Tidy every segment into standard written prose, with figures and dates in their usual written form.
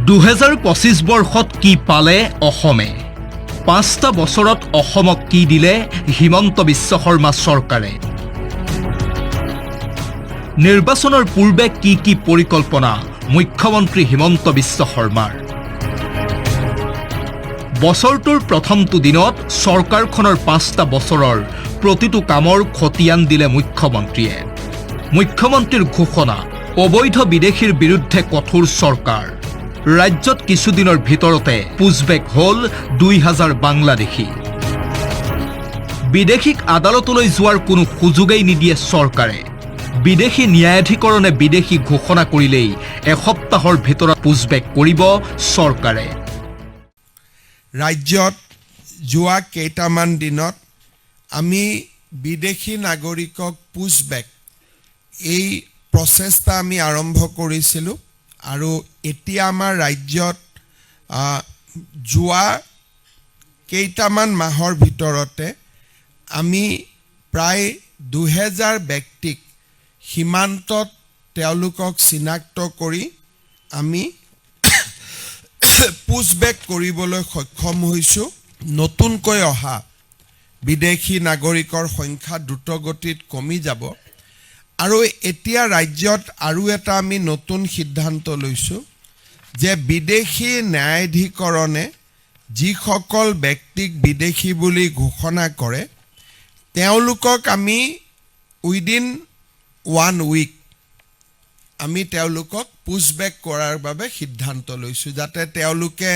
2025 বৰ্ষত কি পালে অসমে? 5টা বছৰত অসমক কি দিলে হিমন্ত বিশ্ব শৰ্মা চৰকাৰে? নিৰ্বাচনৰ পূৰ্বে কি পৰিকল্পনা মুখ্যমন্ত্ৰী হিমন্ত বিশ্ব শৰ্মাৰ? বছৰটোৰ প্ৰথমটো দিনত চৰকাৰখনৰ 5টা বছৰৰ প্ৰতিটো কামৰ খতিয়ান দিলে মুখ্যমন্ত্ৰীয়ে। মুখ্যমন্ত্ৰীৰ ঘোষণা, অবৈধ বিদেশীৰ বিৰুদ্ধে কঠোৰ চৰকাৰ। ৰাজ্যত কিছুদিনৰ ভিতৰতে পুজবেক হ'ল 2000 বাংলাদেশী। বিদেশীক আদালতলৈ যোৱাৰ কোনো সুযোগেই নিদিয়ে চৰকাৰে। বিদেশী ন্যায়াধিকৰণে বিদেশী ঘোষণা কৰিলেই এসপ্তাহৰ ভিতৰত পুজবেক কৰিব চৰকাৰে। ৰাজ্যত যোৱা কেইটামান দিনত আমি বিদেশী নাগৰিকক পুজবেক এই প্ৰচেষ্টা আমি আৰম্ভ কৰিছিলোঁ আৰু এতিয়া আমাৰ ৰাজ্যত যোৱা কেইটামান মাহৰ ভিতৰতে আমি প্ৰায় 2000 ব্যক্তিক সীমান্তত তেওঁলোকক চিনাক্ত কৰি আমি পুজবেক কৰিবলৈ সক্ষম হৈছোঁ। নতুনকৈ অহা বিদেশী নাগৰিকৰ সংখ্যা দ্ৰুতগতিত কমি যাব আৰু এতিয়া ৰাজ্যত আৰু এটা আমি নতুন সিদ্ধান্ত লৈছোঁ যে বিদেশী ন্যায়াধিকৰণে যিসকল ব্যক্তিক বিদেশী বুলি ঘোষণা কৰে তেওঁলোকক আমি উইদিন 1 উইক আমি তেওঁলোকক পুজবেক কৰাৰ বাবে সিদ্ধান্ত লৈছোঁ, যাতে তেওঁলোকে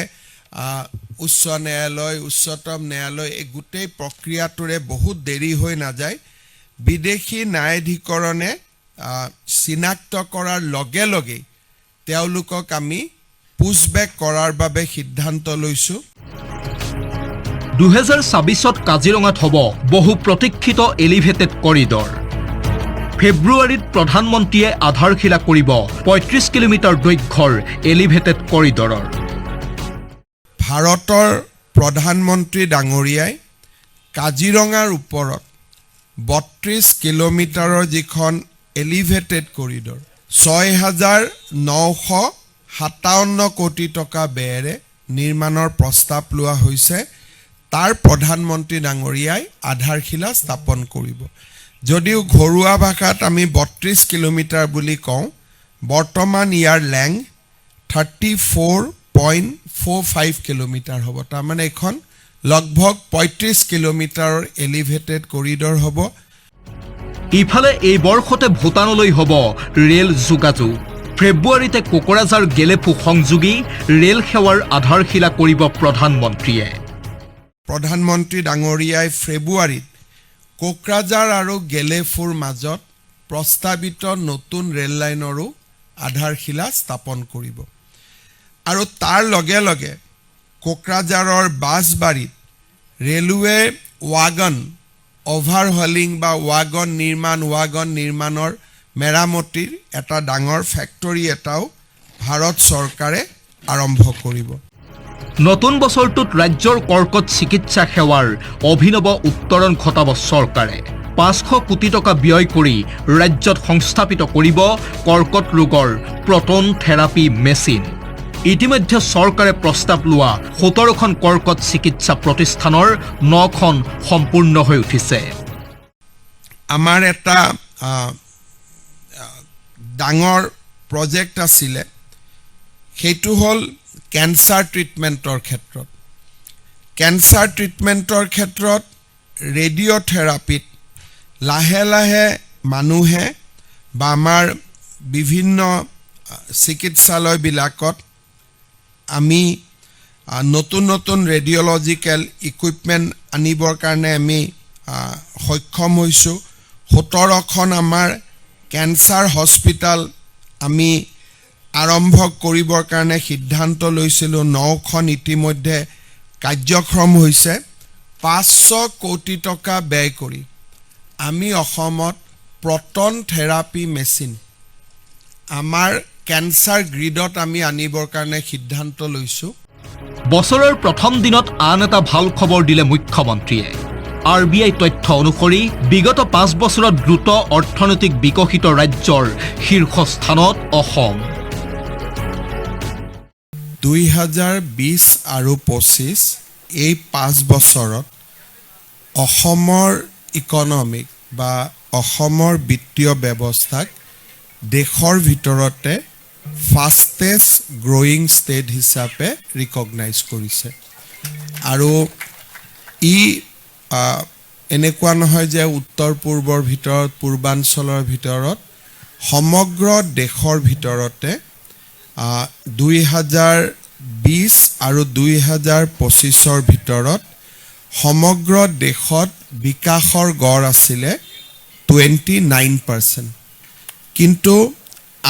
উচ্চ ন্যায়ালয়, উচ্চতম ন্যায়ালয় এই গোটেই প্ৰক্ৰিয়াটোৰে বহুত দেৰি হৈ নাযায়। বিদেশী ন্যায়াধিকৰণে চিনাক্ত কৰাৰ লগে লগেই তেওঁলোকক আমি পুজবেক কৰাৰ বাবে সিদ্ধান্ত লৈছোঁ। 2026ত কাজিৰঙাত হ'ব বহু প্ৰতীক্ষিত এলিভেটেড কৰিডৰ। ফেব্ৰুৱাৰীত প্ৰধানমন্ত্ৰীয়ে আধাৰশিলা কৰিব 35 কিলোমিটাৰ দৈৰ্ঘ্যৰ এলিভেটেড কৰিডৰৰ। ভাৰতৰ প্ৰধানমন্ত্ৰী ডাঙৰীয়াই কাজিৰঙাৰ ওপৰত 32 কিলোমিটাৰৰ যিখন এলিভেটেড কৰিডৰ 6,957 কোটি টকা ব্যয়েৰে নিৰ্মাণৰ প্ৰস্তাৱ লোৱা হৈছে, তাৰ প্ৰধানমন্ত্ৰী ডাঙৰীয়াই আধাৰশিলা স্থাপন কৰিব। যদিও ঘৰুৱা ভাষাত আমি 32 কিলোমিটাৰ বুলি কওঁ, বৰ্তমান ইয়াৰ লেংথ 34.45 কিলোমিটাৰ হ'ব। তাৰমানে এখন লগভগ 35 কিলোমিটাৰৰ এলিভেটেড কৰিডৰ হ'ব। ইফালে এই বৰ্ষতে ভূটানলৈ হ'ব ৰেল যোগাযোগ। ফেব্ৰুৱাৰীতে কোকৰাঝাৰ গেলেফু সংযোগী ৰেল সেৱাৰ আধাৰশিলা কৰিব প্ৰধানমন্ত্ৰীয়ে। প্ৰধানমন্ত্ৰী ডাঙৰীয়াই ফেব্ৰুৱাৰীত কোকৰাঝাৰ আৰু গেলেফুৰ মাজত প্ৰস্তাৱিত নতুন ৰেল লাইনৰো আধাৰশিলা স্থাপন কৰিব আৰু তাৰ লগে লগে কোকৰাঝাৰৰ বাছবাৰীত ৰেলৱে ৱাগন অভাৰহলিং বা ৱাগন নিৰ্মাণৰ মেৰামতিৰ এটা ডাঙৰ ফেক্টৰী এটাও ভাৰত চৰকাৰে আৰম্ভ কৰিব। নতুন বছৰটোত ৰাজ্যৰ কৰ্কট চিকিৎসা সেৱাৰ অভিনৱ উত্তৰণ ঘটাব চৰকাৰে। 500 কোটি টকা ব্যয় কৰি ৰাজ্যত সংস্থাপিত কৰিব কৰ্কট ৰোগৰ প্ৰটন থেৰাপি মেচিন। ইতিমধ্যে চৰকাৰে প্ৰস্তাৱ লোৱা 17খন কৰ্কট চিকিৎসা প্ৰতিষ্ঠানৰ 9খন সম্পূৰ্ণ হৈ উঠিছে। আমাৰ এটা ডাঙৰ প্ৰজেক্ট আছিলে, সেইটো হ'ল কেঞ্চাৰ ট্ৰিটমেণ্টৰ ক্ষেত্ৰত। কেঞ্চাৰ ট্ৰিটমেণ্টৰ ক্ষেত্ৰত ৰেডিঅ'থেৰাপিত লাহে লাহে মানুহে বা আমাৰ বিভিন্ন চিকিৎসালয়বিলাকত আমি নতুন নতুন ৰেডিঅ'লজিকেল ইকুইপমেণ্ট আনিবৰ কাৰণে আমি সক্ষম হৈছোঁ। 17খন আমাৰ কেঞ্চাৰ হস্পিটেল আমি আৰম্ভ কৰিবৰ কাৰণে সিদ্ধান্ত লৈছিলোঁ। 9খন ইতিমধ্যে কাৰ্যক্ষম হৈছে। 500 কোটি টকা ব্যয় কৰি আমি অসমত প্ৰটন থেৰাপি মেচিন আমাৰ কেঞ্চাৰ গ্ৰীডত আমি আনিবৰ কাৰণে সিদ্ধান্ত লৈছোঁ। বছৰৰ প্ৰথম দিনত আন এটা ভাল খবৰ দিলে মুখ্যমন্ত্ৰীয়ে। RBI তথ্য অনুসৰি বিগত 5 বছৰত দ্ৰুত অৰ্থনৈতিক বিকশিত ৰাজ্যৰ শীৰ্ষস্থানত অসম। 2020 আৰু 25 এই 5 বছৰত অসমৰ ইকনমিক বা অসমৰ বিত্তীয় ব্যৱস্থাক দেশৰ ভিতৰতে ফাষ্টেষ্ট গ্ৰয়িং ষ্টেট হিচাপে ৰিকগনাইজ কৰিছে আৰু ই এনেকুৱা নহয় যে উত্তৰ পূৰ্বৰ ভিতৰত পূৰ্বাঞ্চলৰ ভিতৰত সমগ্ৰ দেশৰ ভিতৰতে 2020 আৰু 2025ৰ ভিতৰত সমগ্ৰ দেশত বিকাশৰ গড় আছিলে 29%, কিন্তু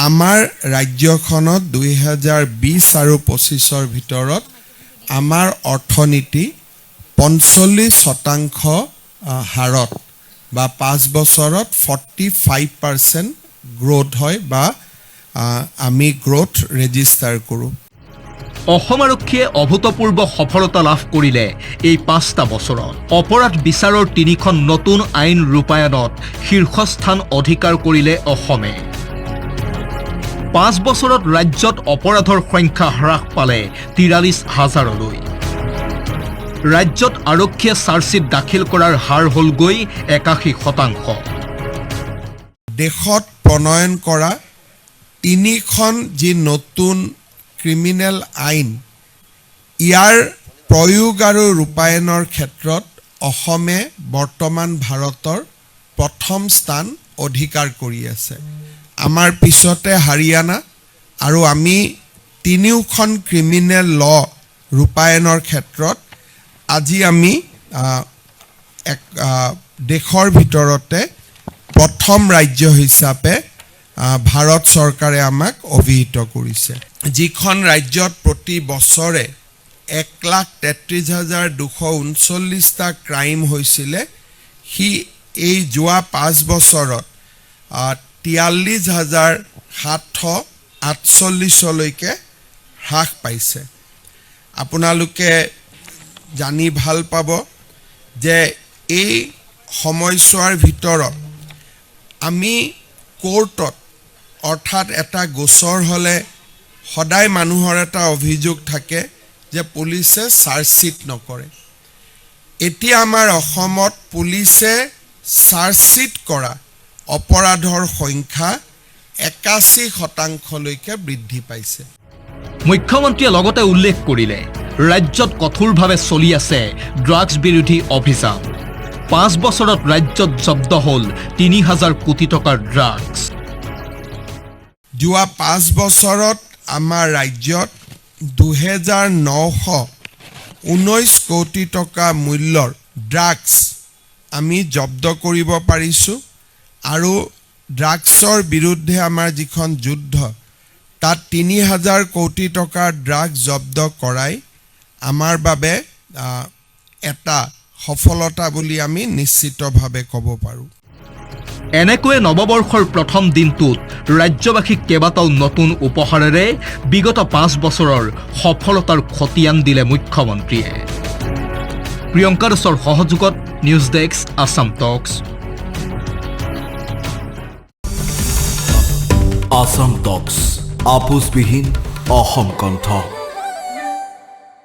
আমাৰ ৰাজ্যখনত 2020 আৰু 25ৰ ভিতৰত আমাৰ অৰ্থনীতি 45% হাৰত বা 5 বছৰত 45% গ্ৰোথ হয় বা আমি গ্ৰোথ ৰেজিষ্টাৰ কৰোঁ। অসম আৰক্ষীয়ে অভূতপূৰ্ব সফলতা লাভ কৰিলে এই 5টা বছৰত। অপৰাধ বিচাৰৰ 3খন নতুন আইন ৰূপায়ণত শীৰ্ষস্থান অধিকাৰ কৰিলে অসমে। 5 বছৰত ৰাজ্যত অপৰাধৰ সংখ্যা হ্ৰাস পালে 43,000লৈ। ৰাজ্যত আৰক্ষীয়ে চাৰ্জশ্বীট দাখিল কৰাৰ হাৰ হ'লগৈ 81%। দেশত প্ৰণয়ন কৰা 3খন যি নতুন ক্ৰিমিনেল আইন, ইয়াৰ প্ৰয়োগ আৰু ৰূপায়ণৰ ক্ষেত্ৰত অসমে বৰ্তমান ভাৰতৰ প্ৰথম স্থান অধিকাৰ কৰি আছে। আমাৰ পিছতে হাৰিয়ানা, আৰু আমি 3খন ক্ৰিমিনেল ল ৰূপায়ণৰ ক্ষেত্ৰত আজি আমি দেশৰ ভিতৰতে প্ৰথম ৰাজ্য হিচাপে ভাৰত চৰকাৰে আমাক অভিহিত কৰিছে। যিখন ৰাজ্যত প্ৰতি বছৰে 1,33,239টা ক্ৰাইম হৈছিলে, সি এই যোৱা 5 বছৰত 43,748লৈকে হ্ৰাস পাইছে। আপোনালোকে জানি ভাল পাব যে এই সময়ছোৱাৰ ভিতৰত আমি কোৰ্টত, অৰ্থাৎ এটা গোচৰ হ'লে সদায় মানুহৰ এটা অভিযোগ থাকে যে পুলিচে চাৰ্জশ্বীট নকৰে। এতিয়া আমাৰ অসমত পুলিচে চাৰ্জশ্বীট কৰা অপৰাধৰ সংখ্যা 81%লৈকে বৃদ্ধি পাইছে। মুখ্যমন্ত্ৰীয়ে লগতে উল্লেখ কৰিলে ৰাজ্যত কঠোৰভাৱে চলি আছে ড্ৰাগছ বিৰোধী অভিযান। 5 বছৰত ৰাজ্যত জব্দ হ'ল 3,000 কোটি টকাৰ ড্ৰাগছ। যোৱা 5 বছৰত আমাৰ ৰাজ্যত 2,919 কোটি টকা মূল্যৰ ড্ৰাগছ আমি জব্দ কৰিব পাৰিছোঁ, আৰু ড্ৰাগছৰ বিৰুদ্ধে আমাৰ যিখন যুদ্ধ, তাত 3,000 কোটি টকাৰ ড্ৰাগছ জব্দ কৰাই আমাৰ বাবে এটা সফলতা বুলি আমি নিশ্চিতভাৱে ক'ব পাৰোঁ। এনেকৈয়ে নৱবৰ্ষৰ প্ৰথম দিনটোত ৰাজ্যবাসীক কেইবাটাও নতুন উপহাৰেৰে বিগত 5 বছৰৰ সফলতাৰ খতিয়ান দিলে মুখ্যমন্ত্ৰীয়ে। প্ৰিয়ংকা দাসৰ সহযোগত নিউজ ডেস্ক, আছাম টক্স। আছাম টক্স, আপোচবিহীন অসম কণ্ঠ।